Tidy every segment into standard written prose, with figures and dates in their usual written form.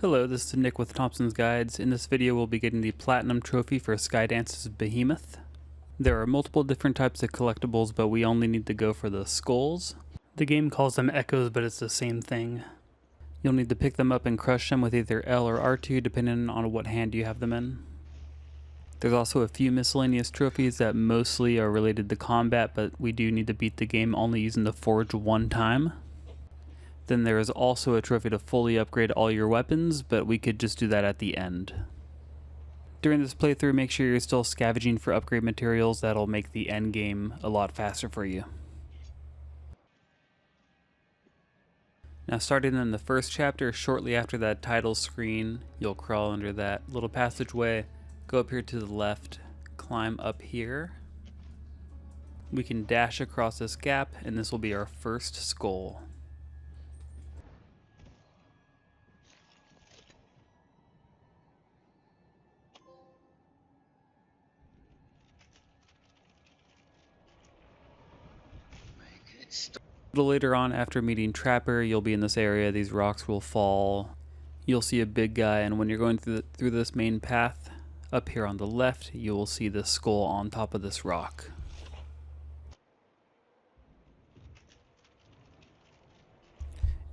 Hello, this is Nick with Thompson's Guides. In this video we'll be getting the Platinum Trophy for Skydance's Behemoth. There are multiple different types of collectibles, but we only need to go for the skulls. The game calls them echoes, but it's the same thing. You'll need to pick them up and crush them with either L or R2 depending on what hand you have them in. There's also a few miscellaneous trophies that mostly are related to combat, but we do need to beat the game only using the forge one time. Then there is also a trophy to fully upgrade all your weapons, but we could just do that at the end. During this playthrough, make sure you're still scavenging for upgrade materials. That'll make the end game a lot faster for you. Now, starting in the first chapter, shortly after that title screen, you'll crawl under that little passageway, go up here to the left, climb up here. We can dash across this gap, and this will be our first skull. A little later on, after meeting Trapper, you'll be in this area. These rocks will fall. You'll see a big guy, and when you're going through this main path, up here on the left, you will see the skull on top of this rock.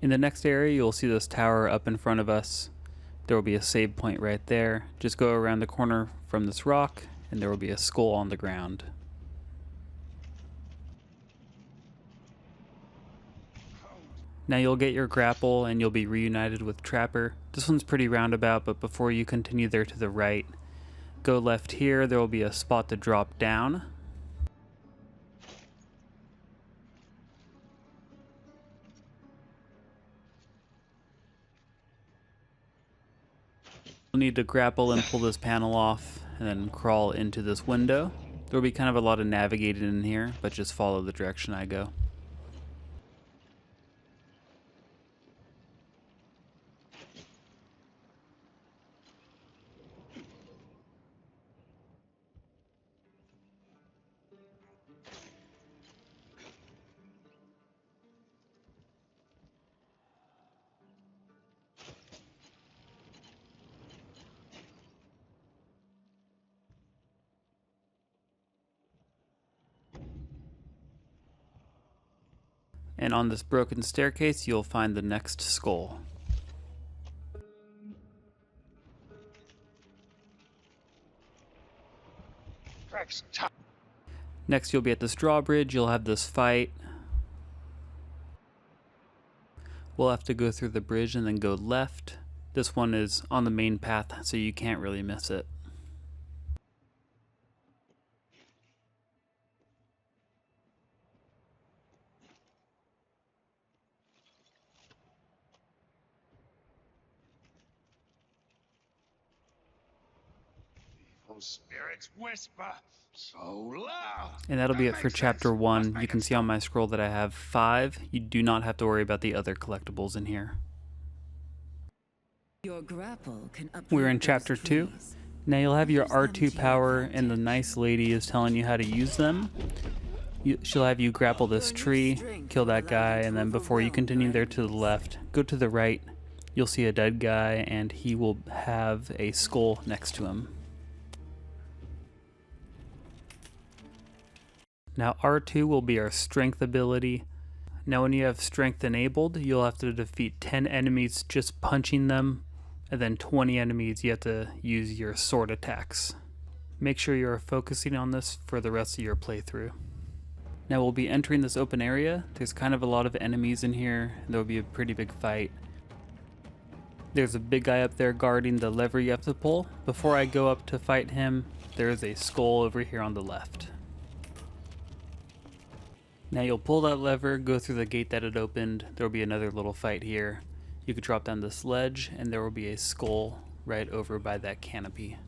In the next area, you'll see this tower up in front of us. There will be a save point right there. Just go around the corner from this rock, and there will be a skull on the ground. Now you'll get your grapple and you'll be reunited with Trapper. This one's pretty roundabout, but before you continue there to the right, go left here. There will be a spot to drop down. You'll need to grapple and pull this panel off and then crawl into this window. There will be kind of a lot of navigating in here, but just follow the direction I go. And on this broken staircase, you'll find the next skull. Next, you'll be at this drawbridge. You'll have this fight. We'll have to go through the bridge and then go left. This one is on the main path, so you can't really miss it. Spirits whisper so loud. And that'll be it for chapter 1. You can see on my scroll that I have 5. You do not have to worry about the other collectibles in here. Your grapple can We're in chapter 2. Now you'll have your R2 power, and the nice lady is telling you how to use them. She'll have you grapple this tree, kill that guy, and then before you continue there to the left, go to the right. You'll see a dead guy, and he will have a skull next to him. Now R2 will be our strength ability. Now when you have strength enabled, you'll have to defeat 10 enemies just punching them, and then 20 enemies you have to use your sword attacks. Make sure you're focusing on this for the rest of your playthrough. Now we'll be entering this open area. There's kind of a lot of enemies in here. There will be a pretty big fight. There's a big guy up there guarding the lever you have to pull. Before I go up to fight him, there is a skull over here on the left. Now you'll pull that lever, go through the gate that it opened. There will be another little fight here. You could drop down this ledge, and there will be a skull right over by that canopy.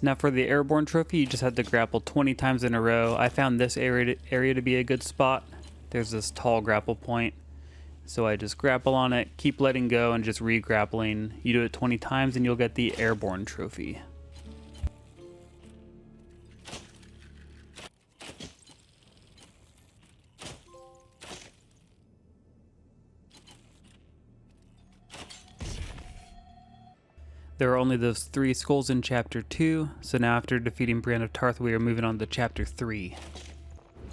Now for the Airborne trophy, you just have to grapple 20 times in a row. I found this area to be a good spot. There's this tall grapple point. So I just grapple on it, keep letting go, and just re-grappling. You do it 20 times and you'll get the Airborne trophy. There are only those 3 skulls in Chapter 2, so now after defeating Brand of Tarth we are moving on to Chapter 3.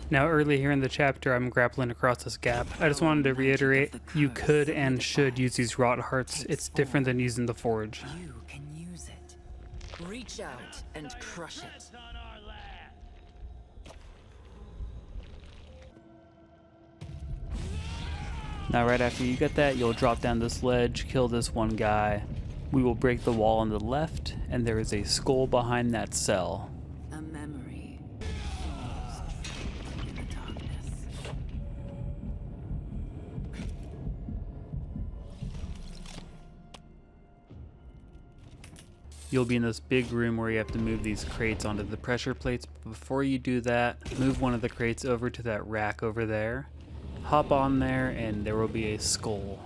Now early here in the chapter I'm grappling across this gap. I just wanted to reiterate, you could and should use these rot hearts. It's different than using the forge. You can use it. Reach out and crush it. Now right after you get that, you'll drop down this ledge, kill this one guy. We will break the wall on the left, and there is a skull behind that cell. A memory fused in the darkness. You'll be in this big room where you have to move these crates onto the pressure plates. But before you do that, move one of the crates over to that rack over there. Hop on there and there will be a skull.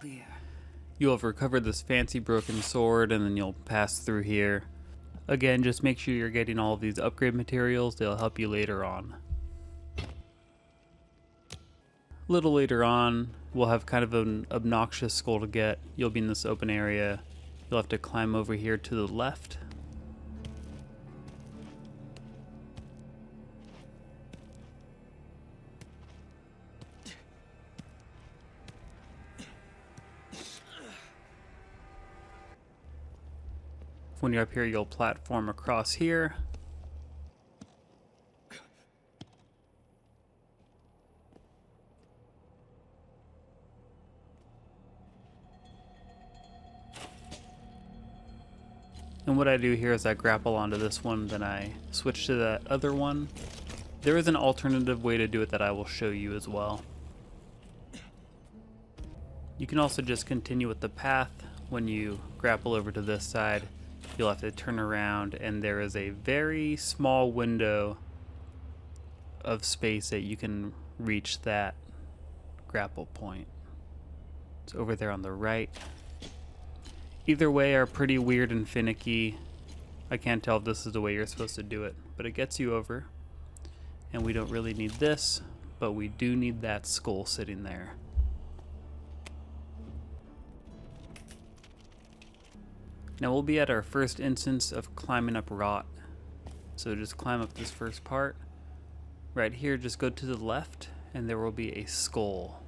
Clear. You'll have recovered this fancy broken sword and then you'll pass through here. Again, just make sure you're getting all of these upgrade materials, they'll help you later on. A little later on, we'll have kind of an obnoxious skull to get. You'll be in this open area. You'll have to climb over here to the left. When you're up here, you'll platform across here. And what I do here is I grapple onto this one, then I switch to that other one. There is an alternative way to do it that I will show you as well. You can also just continue with the path. When you grapple over to this side, you'll have to turn around and there is a very small window of space that you can reach that grapple point. It's over there on the right. Either way are pretty weird and finicky. I can't tell if this is the way you're supposed to do it, but it gets you over. And we don't really need this, but we do need that skull sitting there. Now we'll be at our first instance of climbing up rot. So just climb up this first part. Right here, just go to the left, and there will be a skull.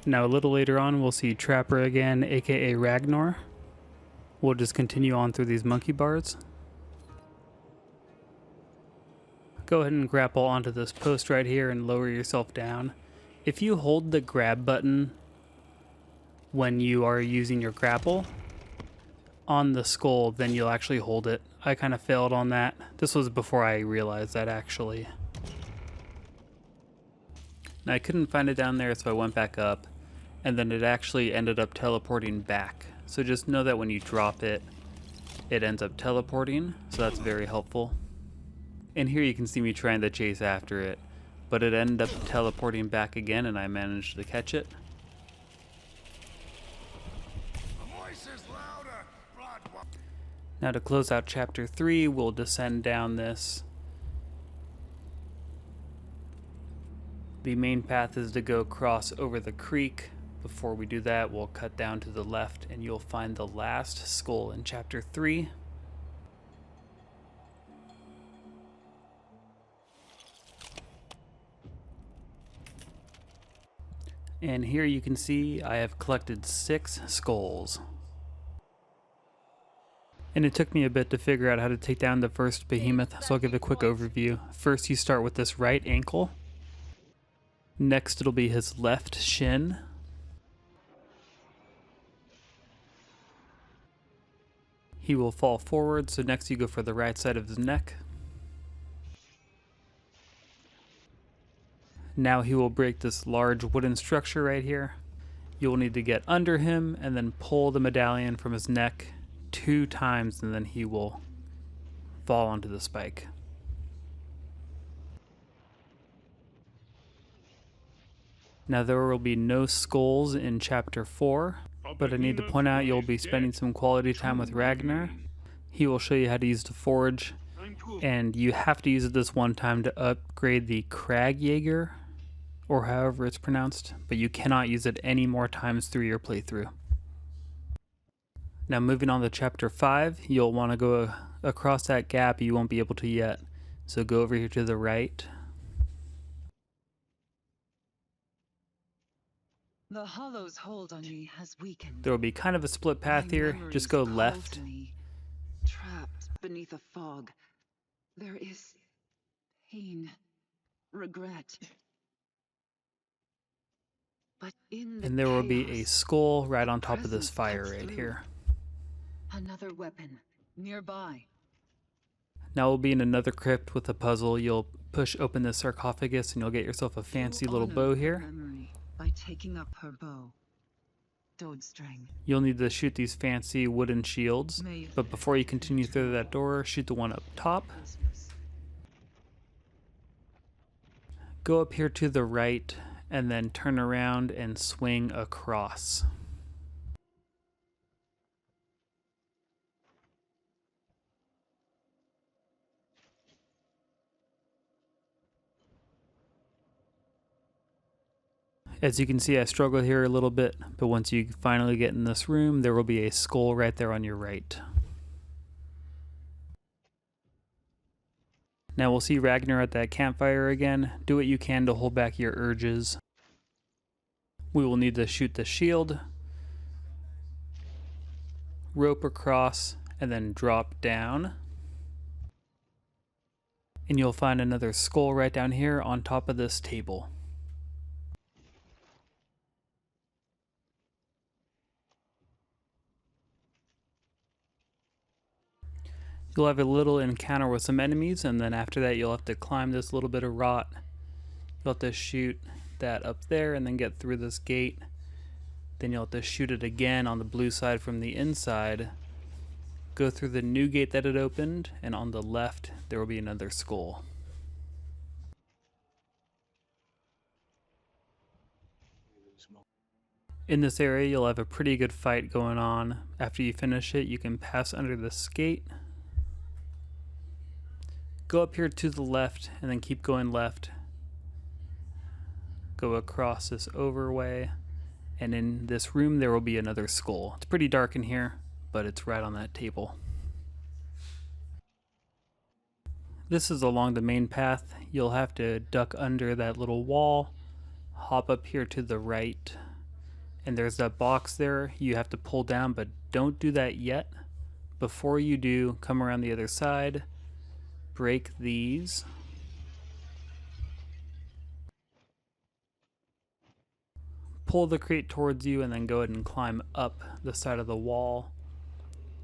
Now a little later on we'll see Trapper again, aka Ragnar. We'll just continue on through these monkey bars. Go ahead and grapple onto this post right here and lower yourself down. If you hold the grab button when you are using your grapple on the skull, then you'll actually hold it. I kind of failed on that. This was before I realized that actually. Now I couldn't find it down there, so I went back up. And then it actually ended up teleporting back. So just know that when you drop it, it ends up teleporting, so that's very helpful. And here you can see me trying to chase after it, but it ended up teleporting back again and I managed to catch it. Now to close out chapter 3, we'll descend down this. The main path is to go cross over the creek. Before we do that, we'll cut down to the left and you'll find the last skull in chapter 3. And here you can see I have collected 6 skulls. And it took me a bit to figure out how to take down the first behemoth, so I'll give a quick overview. First you start with this right ankle. Next it'll be his left shin. He will fall forward, so next you go for the right side of his neck. Now he will break this large wooden structure right here. You will need to get under him and then pull the medallion from his neck 2 times, and then he will fall onto the spike. Now there will be no skulls in Chapter 4, but I need to point out you'll be spending some quality time with Ragnar. He will show you how to use the forge, and you have to use it this one time to upgrade the Kragjäger, or however it's pronounced, but you cannot use it any more times through your playthrough. Now moving on to Chapter 5, you'll want to go across that gap. You won't be able to yet, so go over here to the right. The hollow's hold on me has weakened. There will be kind of a split path here. Just go left. Trapped beneath a fog. There is pain, regret. But in the And there will be a chaos, skull right on top of this presence fire cuts right through. here. Another weapon nearby. Now we'll be in another crypt with a puzzle. You'll push open the sarcophagus and you'll get yourself a fancy little Honor bow her here. memory by taking up her bow. String. You'll need to shoot these fancy wooden shields, May but before you continue through that door, shoot the one up top. Go up here to the right and then turn around and swing across. As you can see, I struggle here a little bit, but once you finally get in this room, there will be a skull right there on your right. Now we'll see Ragnar at that campfire again. Do what you can to hold back your urges. We will need to shoot the shield, rope across, and then drop down. And you'll find another skull right down here on top of this table. You'll have a little encounter with some enemies, and then after that you'll have to climb this little bit of rot. You'll have to shoot that up there and then get through this gate. Then you'll have to shoot it again on the blue side from the inside. Go through the new gate that it opened, and on the left there will be another skull. In this area you'll have a pretty good fight going on. After you finish it, you can pass under this gate. Go up here to the left and then keep going left. Go across this overway, and in this room there will be another skull. It's pretty dark in here, but it's right on that table. This is along the main path. You'll have to duck under that little wall, hop up here to the right, and there's that box there you have to pull down, but don't do that yet. Before you do, come around the other side, break these, pull the crate towards you, and then go ahead and climb up the side of the wall.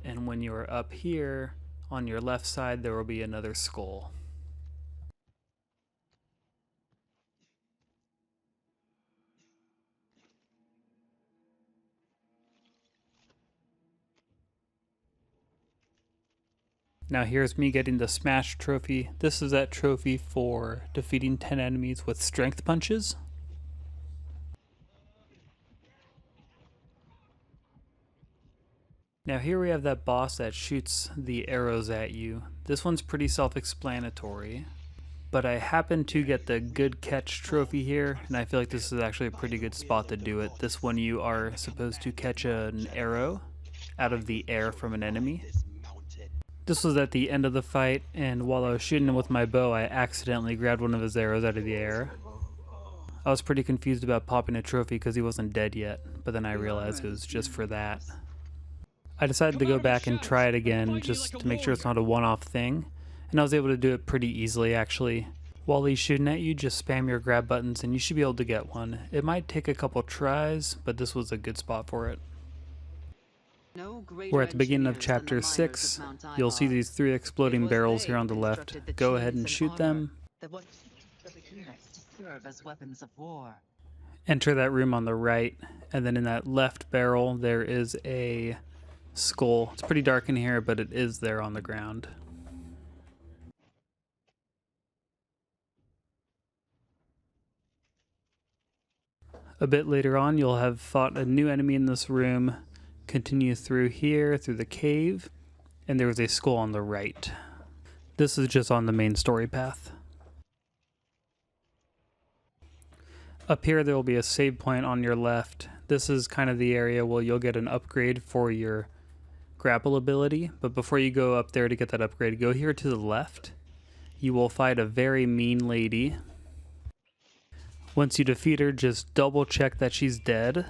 And when you are up here, on your left side, there will be another skull. Now here's me getting the Smash trophy. This is that trophy for defeating 10 enemies with strength punches. Now here we have that boss that shoots the arrows at you. This one's pretty self-explanatory, but I happen to get the good catch trophy here, and I feel like this is actually a pretty good spot to do it. This one you are supposed to catch an arrow out of the air from an enemy. This was at the end of the fight, and while I was shooting him with my bow, I accidentally grabbed one of his arrows out of the air. I was pretty confused about popping a trophy because he wasn't dead yet, but then I realized it was just for that. I decided to go back and try it again just to make sure it's not a one-off thing, and I was able to do it pretty easily actually. While he's shooting at you, just spam your grab buttons and you should be able to get one. It might take a couple tries, but this was a good spot for it. We're at the beginning of Chapter 6. You'll see these 3 exploding barrels here on the left. Go ahead and shoot them. Enter that room on the right, and then in that left barrel there is a skull. It's pretty dark in here, but it is there on the ground. A bit later on, you'll have fought a new enemy in this room. Continue through here, through the cave, and there is a skull on the right. This is just on the main story path. Up here, there will be a save point on your left. This is kind of the area where you'll get an upgrade for your grapple ability, but before you go up there to get that upgrade, go here to the left. You will fight a very mean lady. Once you defeat her, just double check that she's dead.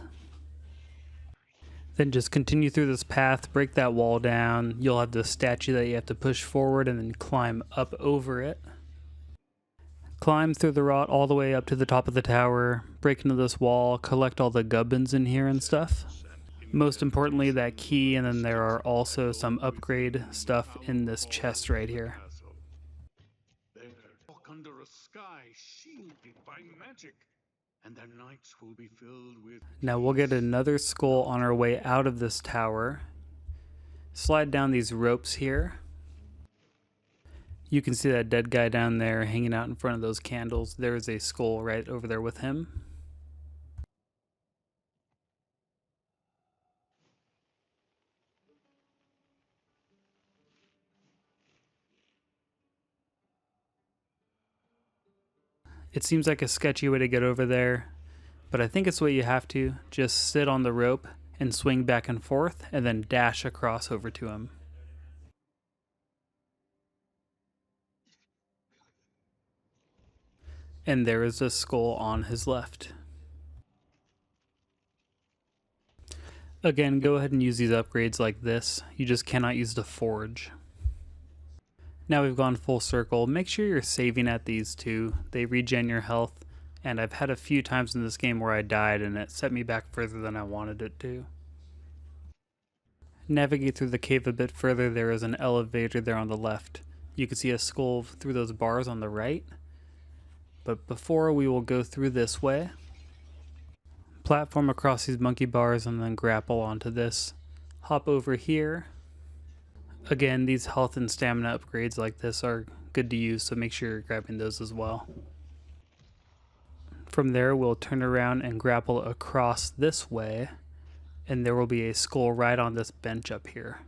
Then just continue through this path, break that wall down. You'll have the statue that you have to push forward and then climb up over it. Climb through the rot all the way up to the top of the tower, break into this wall, collect all the gubbins in here and stuff. Most importantly, that key, and then there are also some upgrade stuff in this chest right here. They walk under a sky shielded by magic, and their nights will be filled with... Now we'll get another skull on our way out of this tower. Slide down these ropes here. You can see that dead guy down there hanging out in front of those candles. There's a skull right over there with him. It seems like a sketchy way to get over there, but I think it's what you have to. Just sit on the rope and swing back and forth, and then dash across over to him. And there is a skull on his left. Again, go ahead and use these upgrades like this. You just cannot use the forge. Now we've gone full circle. Make sure you're saving at these two. They regen your health, and I've had a few times in this game where I died and it set me back further than I wanted it to. Navigate through the cave a bit further. There is an elevator there on the left. You can see a skull through those bars on the right. But before, we will go through this way. Platform across these monkey bars and then grapple onto this. Hop over here. Again, these health and stamina upgrades like this are good to use, so make sure you're grabbing those as well. From there, we'll turn around and grapple across this way, and there will be a skull right on this bench up here.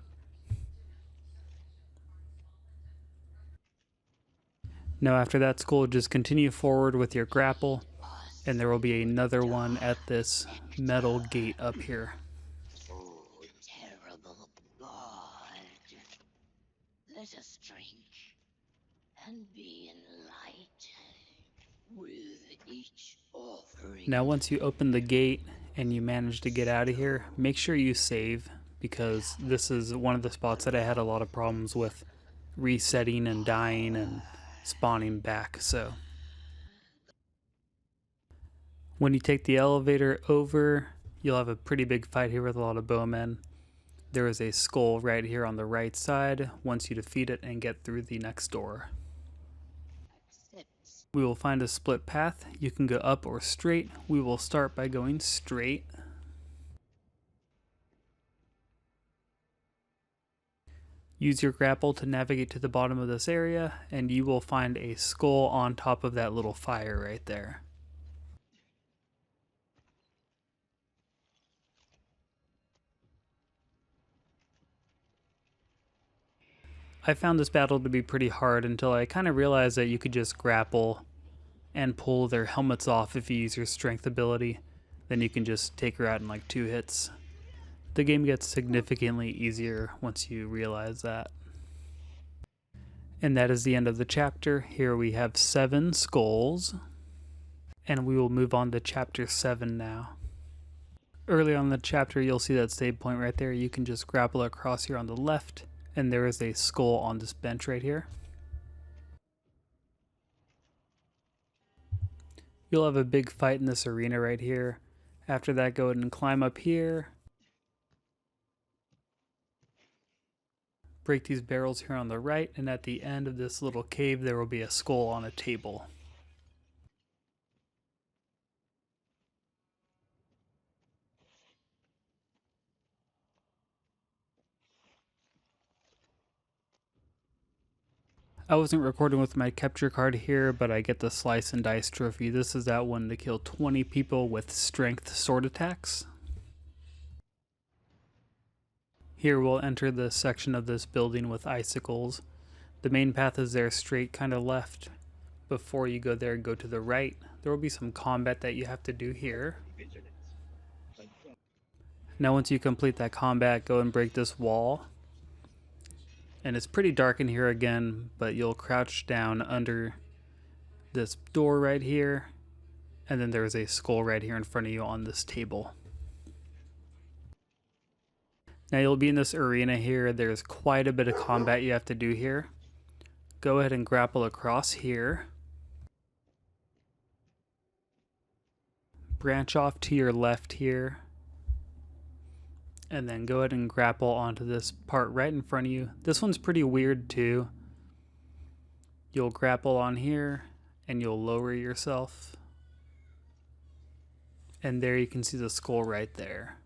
Now after that skull, just continue forward with your grapple, and there will be another one at this metal gate up here. Oh, terrible God. Let us drink and be in light with each offering. Now once you open the gate and you manage to get out of here, make sure you save, because this is one of the spots that I had a lot of problems with resetting and dying and spawning back. So when you take the elevator over, you'll have a pretty big fight here with a lot of bowmen. There is a skull right here on the right side once you defeat it and get through the next door. We will find a split path. You can go up or straight. We will start by going straight. Use your grapple to navigate to the bottom of this area, and you will find a skull on top of that little fire right there. I found this battle to be pretty hard until I kind of realized that you could just grapple and pull their helmets off if you use your strength ability. Then you can just take her out in like 2 hits. The game gets significantly easier once you realize that. And that is the end of the chapter. Here we have 7 skulls. And we will move on to chapter 7 now. Early on in the chapter, you'll see that save point right there. You can just grapple across here on the left. And there is a skull on this bench right here. You'll have a big fight in this arena right here. After that, go ahead and climb up here. Break these barrels here on the right, and at the end of this little cave, there will be a skull on a table. I wasn't recording with my capture card here, but I get the Slice and Dice trophy. This is that one to kill 20 people with strength sword attacks. Here we'll enter the section of this building with icicles. The main path is there straight, kind of left. Before you go there, go to the right. There will be some combat that you have to do here. Now once you complete that combat, go and break this wall. And it's pretty dark in here again, but you'll crouch down under this door right here. And then there's a skull right here in front of you on this table. Now you'll be in this arena here. There's quite a bit of combat you have to do here. Go ahead and grapple across here. Branch off to your left here. And then go ahead and grapple onto this part right in front of you. This one's pretty weird too. You'll grapple on here and you'll lower yourself. And there you can see the skull right there.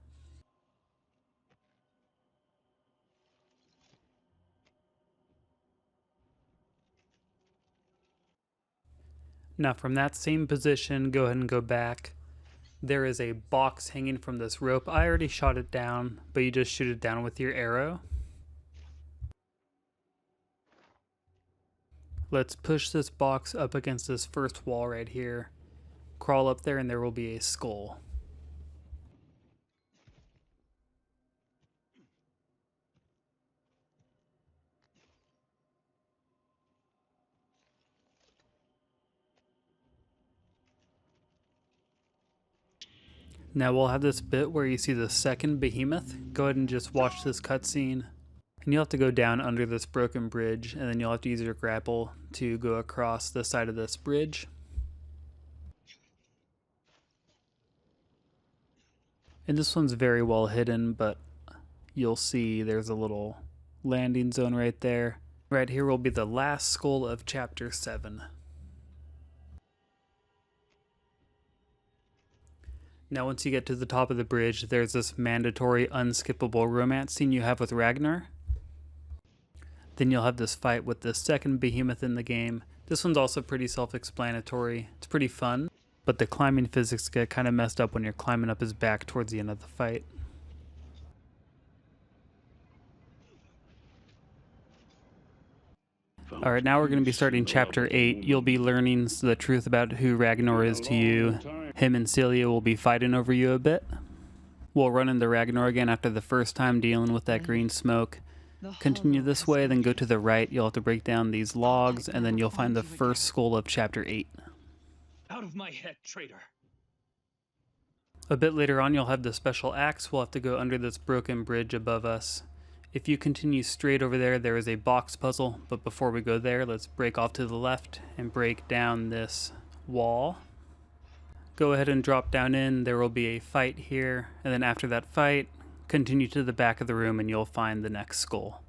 Now from that same position, go ahead and go back. There is a box hanging from this rope. I already shot it down, but you just shoot it down with your arrow. Let's push this box up against this first wall right here. Crawl up there and there will be a skull. Now we'll have this bit where you see the second Behemoth. Go ahead and just watch this cutscene. And you'll have to go down under this broken bridge, and then you'll have to use your grapple to go across the side of this bridge. And this one's very well hidden, but you'll see there's a little landing zone right there. Right here will be the last skull of Chapter 7. Now once you get to the top of the bridge, there's this mandatory unskippable romance scene you have with Ragnar. Then you'll have this fight with the second Behemoth in the game. This one's also pretty self-explanatory. It's pretty fun, but the climbing physics get kind of messed up when you're climbing up his back towards the end of the fight. Alright, now we're going to be starting Chapter 8. You'll be learning the truth about who Ragnar is to you. Him and Celia will be fighting over you a bit. We'll run into Ragnar again after the first time dealing with that green smoke. Continue this way, then go to the right. You'll have to break down these logs, and then you'll find the first skull of Chapter 8. Out of my head, traitor. A bit later on, you'll have the special axe. We'll have to go under this broken bridge above us. If you continue straight over there, there is a box puzzle, but before we go there, let's break off to the left and break down this wall. Go ahead and drop down in. There will be a fight here, and then after that fight, continue to the back of the room and you'll find the next skull.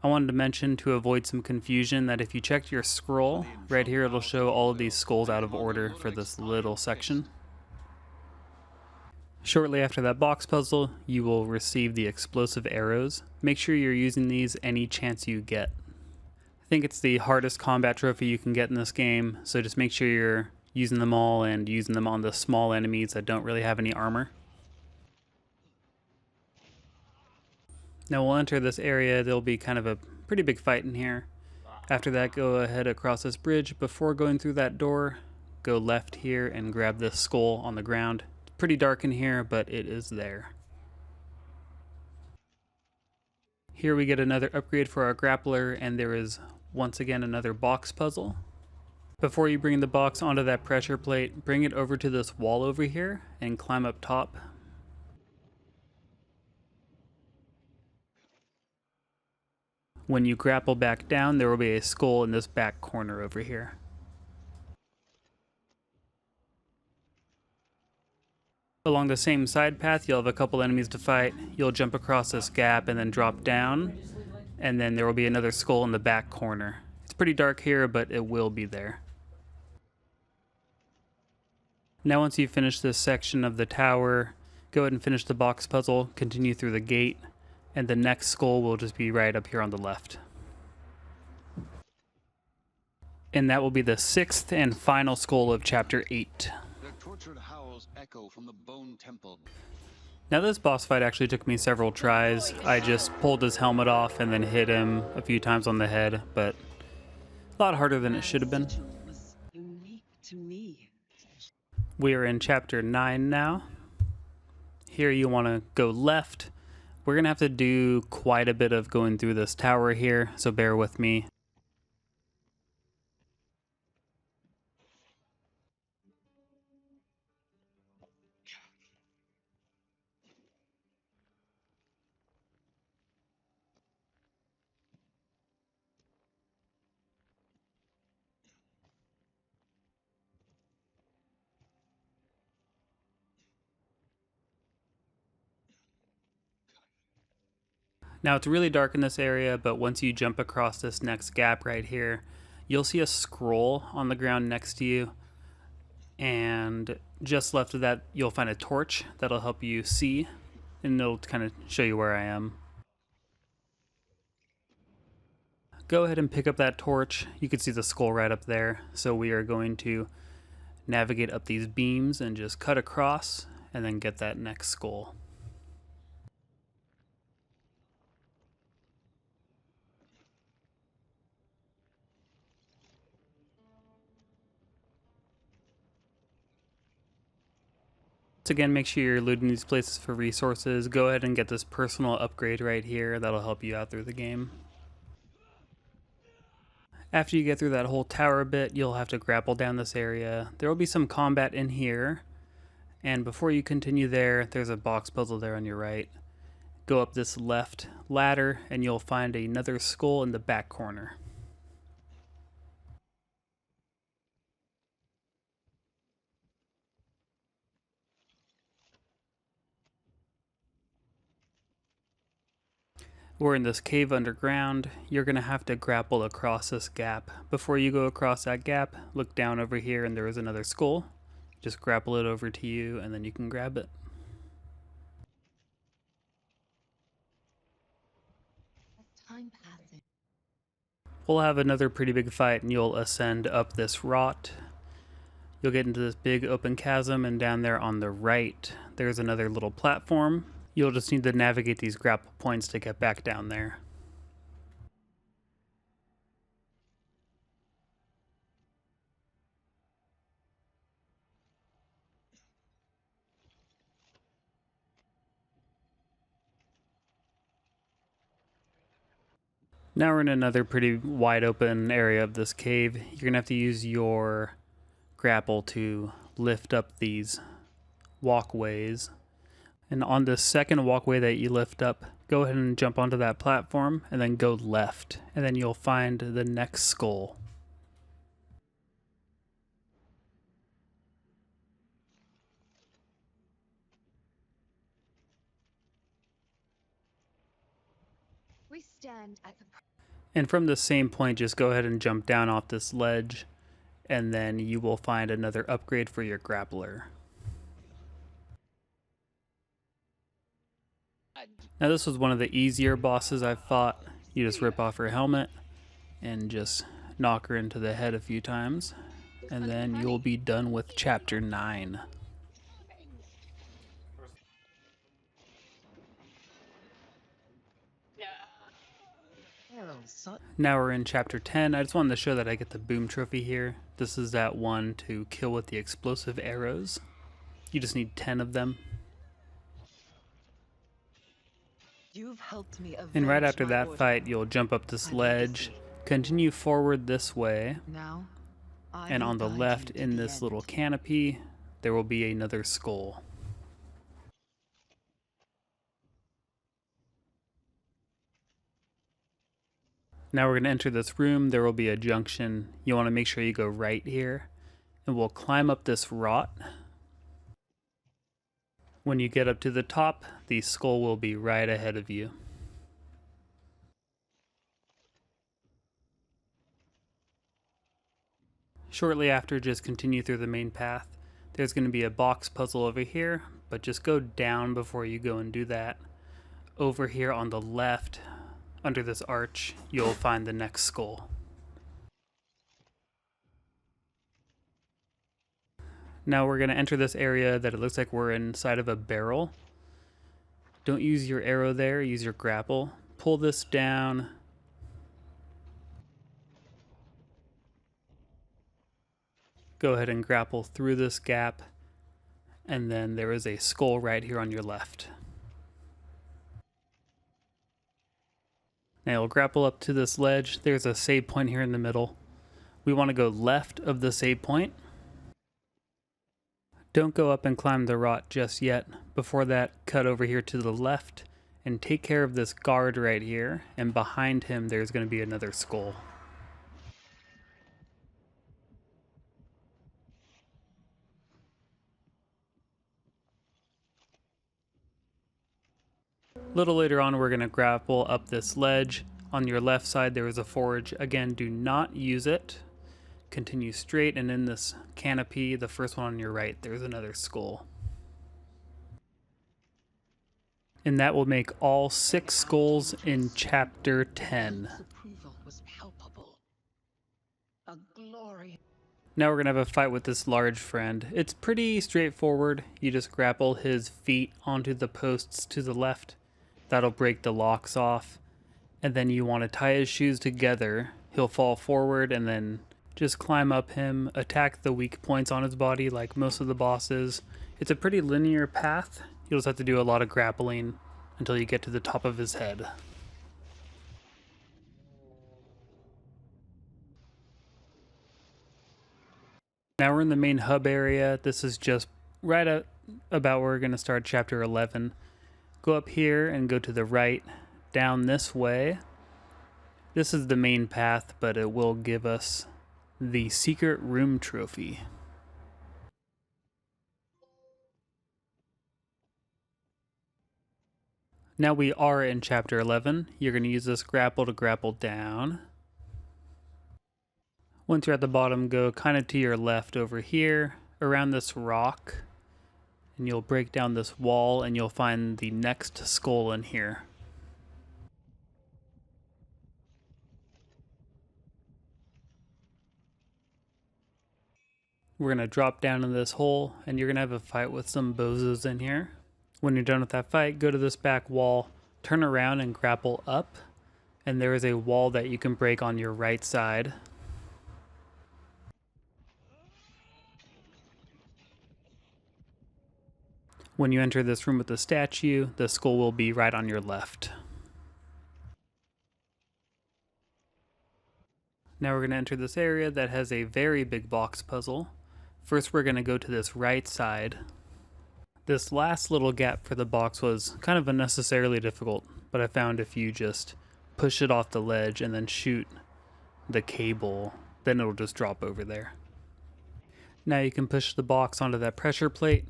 I wanted to mention, to avoid some confusion, that if you checked your scroll, right here it'll show all of these skulls out of order for this little section. Shortly after that box puzzle, you will receive the explosive arrows. Make sure you're using these any chance you get. I think it's the hardest combat trophy you can get in this game, so just make sure you're using them all and using them on the small enemies that don't really have any armor. Now we'll enter this area. There'll be kind of a pretty big fight in here. After that, go ahead across this bridge. Before going through that door, go left here and grab this skull on the ground. It's pretty dark in here, but it is there. Here we get another upgrade for our grappler, and there is once again another box puzzle. Before you bring the box onto that pressure plate, bring it over to this wall over here and climb up top. When you grapple back down, there will be a skull in this back corner over here. Along the same side path, you'll have a couple enemies to fight. You'll jump across this gap and then drop down, and then there will be another skull in the back corner. It's pretty dark here, but it will be there. Now once you finish this section of the tower, go ahead and finish the box puzzle, continue through the gate, and the next skull will just be right up here on the left. And that will be the 6th and final skull of Chapter 8. Their tortured howls echo from the bone temple. Now this boss fight actually took me several tries. I just pulled his helmet off and then hit him a few times on the head, but a lot harder than it should have been. Was unique to me. We are in Chapter 9 now. Here you want to go left. We're going to have to do quite a bit of going through this tower here, so bear with me. Now it's really dark in this area, but once you jump across this next gap right here, you'll see a scroll on the ground next to you. And just left of that, you'll find a torch that'll help you see, and it'll kind of show you where I am. Go ahead and pick up that torch. You can see the skull right up there. So we are going to navigate up these beams and just cut across and then get that next skull. Once again, make sure you're looting these places for resources. Go ahead and get this personal upgrade right here. That'll help you out through the game. After you get through that whole tower bit, you'll have to grapple down this area. There will be some combat in here. And before you continue there, there's a box puzzle there on your right. Go up this left ladder and you'll find another skull in the back corner. We're in this cave underground. You're going to have to grapple across this gap. Before you go across that gap, look down over here and there is another skull. Just grapple it over to you and then you can grab it. Time passing. We'll have another pretty big fight and you'll ascend up this rot. You'll get into this big open chasm, and down there on the right, there's another little platform. You'll just need to navigate these grapple points to get back down there. Now we're in another pretty wide open area of this cave. You're going to have to use your grapple to lift up these walkways. And on the second walkway that you lift up, go ahead and jump onto that platform and then go left. And then you'll find the next skull. We stand at the And from the same point, just go ahead and jump down off this ledge. And then you will find another upgrade for your grappler. Now this was one of the easier bosses I've fought. You just rip off her helmet and just knock her into the head a few times. And then you'll be done with Chapter 9. Now we're in Chapter 10. I just wanted to show that I get the boom trophy here. This is that one to kill with the explosive arrows. You just need 10 of them. You've helped me And right after that fight, you'll jump up this ledge, continue forward this way, Now, and on the left in this little canopy, there will be another skull. Now we're going to enter this room. There will be a junction. You want to make sure you go right here, and we'll climb up this rot. When you get up to the top, the skull will be right ahead of you. Shortly after, just continue through the main path. There's going to be a box puzzle over here, but just go down before you go and do that. Over here on the left, under this arch, you'll find the next skull. Now we're going to enter this area that it looks like we're inside of a barrel. Don't use your arrow there, use your grapple. Pull this down. Go ahead and grapple through this gap. And then there is a skull right here on your left. Now you'll grapple up to this ledge. There's a save point here in the middle. We want to go left of the save point. Don't go up and climb the rot just yet. Before that, cut over here to the left and take care of this guard right here. And behind him, there's going to be another skull. A little later on, we're going to grapple up this ledge. On your left side, there is a forge. Again, do not use it. Continue straight, and in this canopy, the first one on your right, there's another skull. And that will make all 6 skulls in Chapter 10. Approval was palpable. A glory. Now we're going to have a fight with this large friend. It's pretty straightforward. You just grapple his feet onto the posts to the left. That'll break the locks off. And then you want to tie his shoes together. He'll fall forward and then just climb up him, attack the weak points on his body like most of the bosses. It's a pretty linear path. You'll just have to do a lot of grappling until you get to the top of his head. Now we're in the main hub area. This is just right about where we're going to start Chapter 11. Go up here and go to the right, down this way. This is the main path, but it will give us the secret room trophy. Now we are in Chapter 11. You're going to use this grapple to grapple down. Once you're at the bottom, go kind of to your left over here, around this rock, and you'll break down this wall and you'll find the next skull in here. We're going to drop down in this hole, and you're going to have a fight with some bozos in here. When you're done with that fight, go to this back wall, turn around and grapple up, and there is a wall that you can break on your right side. When you enter this room with the statue, the skull will be right on your left. Now we're going to enter this area that has a very big box puzzle. First, we're going to go to this right side. This last little gap for the box was kind of unnecessarily difficult, but I found if you just push it off the ledge and then shoot the cable, then it'll just drop over there. Now you can push the box onto that pressure plate,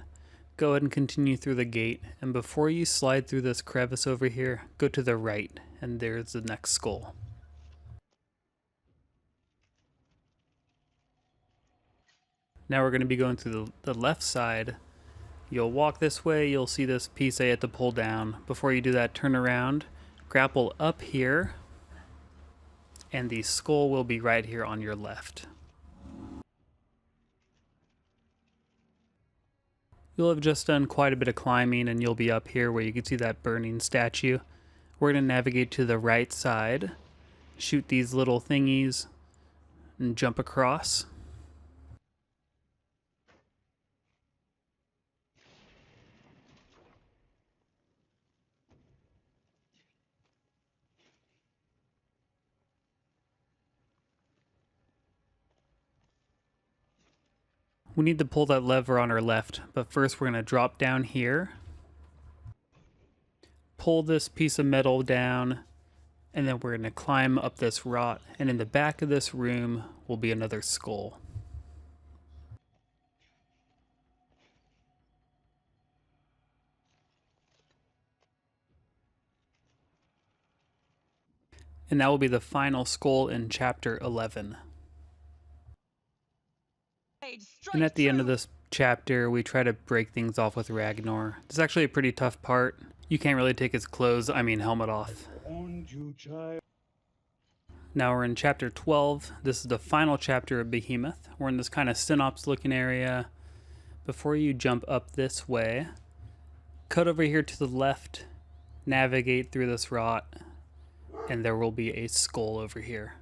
go ahead and continue through the gate, and before you slide through this crevice over here, go to the right, and there's the next skull. Now we're going to be going through the left side. You'll walk this way, you'll see this piece I had to pull down. Before you do that, turn around, grapple up here, and the skull will be right here on your left. You'll have just done quite a bit of climbing and you'll be up here where you can see that burning statue. We're going to navigate to the right side, shoot these little thingies, and jump across. We need to pull that lever on our left, but first we're going to drop down here, pull this piece of metal down, and then we're going to climb up this rot, and in the back of this room will be another skull. And that will be the final skull in Chapter 11. And at the end of this chapter, we try to break things off with Ragnar. It's actually a pretty tough part. You can't really take his helmet off. Now we're in Chapter 12. This is the final chapter of Behemoth. We're in this kind of Synops looking area. before you jump up this way, cut over here to the left, navigate through this rot, and there will be a skull over here.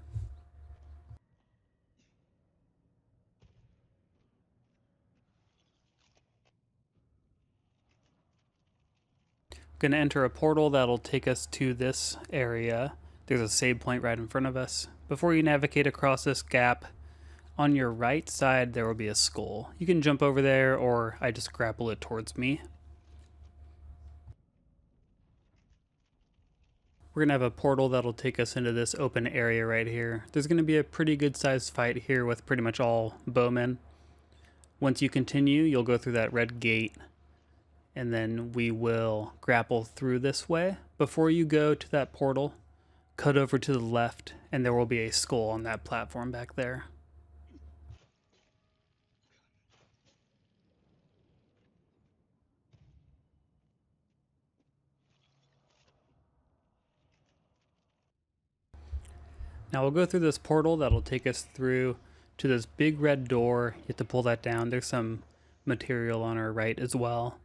Going to enter a portal that'll take us to this area. There's a save point right in front of us. Before you navigate across this gap, on your right side there will be a skull. You can jump over there, or I just grapple it towards me. We're going to have a portal that'll take us into this open area right here. There's going to be a pretty good sized fight here with pretty much all bowmen. Once you continue, you'll go through that red gate, and then we will grapple through this way. Before you go to that portal, cut over to the left, and there will be a skull on that platform back there. Now we'll go through this portal that'll take us through to this big red door. You have to pull that down. There's some material on our right as well.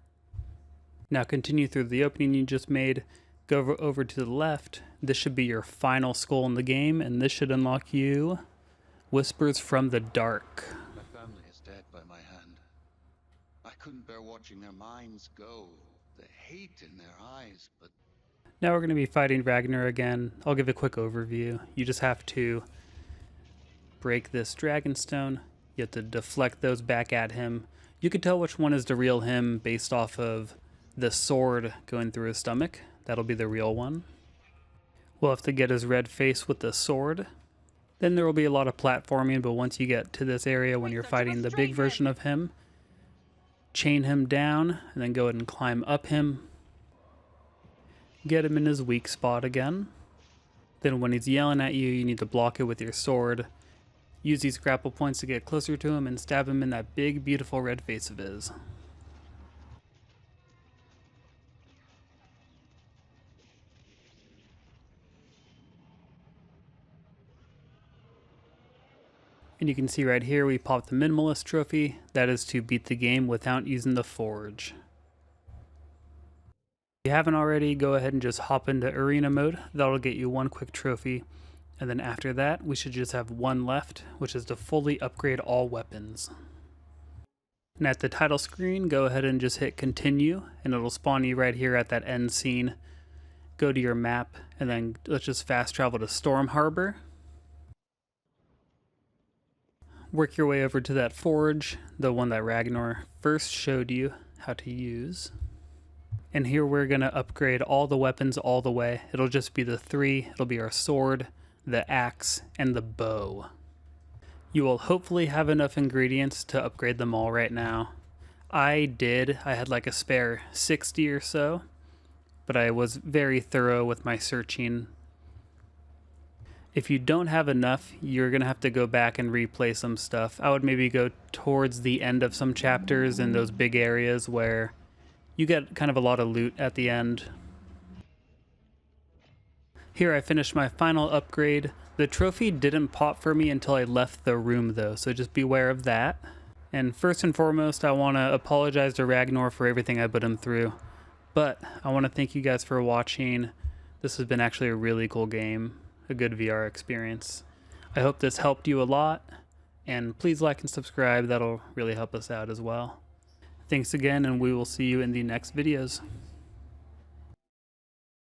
Now continue through the opening you just made. Go over to the left. This should be your final skull in the game, and this should unlock you Whispers from the Dark. My family is dead by my hand. I couldn't bear watching their minds go, the hate in their eyes, but Now we're going to be fighting Ragnar again. I'll give a quick overview. You just have to break this Dragonstone. You have to deflect those back at him. You can tell which one is the real him based off of the sword going through his stomach. That'll be the real one. We'll have to get his red face with the sword. Then there will be a lot of platforming, but once you get to this area when you're fighting the big version of him, chain him down and then go ahead and climb up him. Get him in his weak spot again. Then when he's yelling at you, you need to block it with your sword. Use these grapple points to get closer to him and stab him in that big, beautiful red face of his. And you can see right here we popped the Minimalist trophy. That is to beat the game without using the forge. If you haven't already, go ahead and just hop into arena mode. That'll get you one quick trophy. And then after that, we should just have one left, which is to fully upgrade all weapons. And at the title screen, go ahead and just hit continue, and it'll spawn you right here at that end scene. Go to your map, and then let's just fast travel to Storm Harbor. Work your way over to that forge, the one that Ragnar first showed you how to use. And here we're going to upgrade all the weapons all the way. It'll just be the three. It'll be our sword, the axe, and the bow. You will hopefully have enough ingredients to upgrade them all right now. I did. I had like a spare 60 or so, but I was very thorough with my searching. If you don't have enough, you're going to have to go back and replay some stuff. I would maybe go towards the end of some chapters in those big areas where you get kind of a lot of loot at the end. Here I finished my final upgrade. The trophy didn't pop for me until I left the room though, so just beware of that. And first and foremost, I want to apologize to Ragnar for everything I put him through. But I want to thank you guys for watching. This has been actually a really cool game. A good VR experience. I hope this helped you a lot, and please like and subscribe. That'll really help us out as well. Thanks again, and we will see you in the next videos.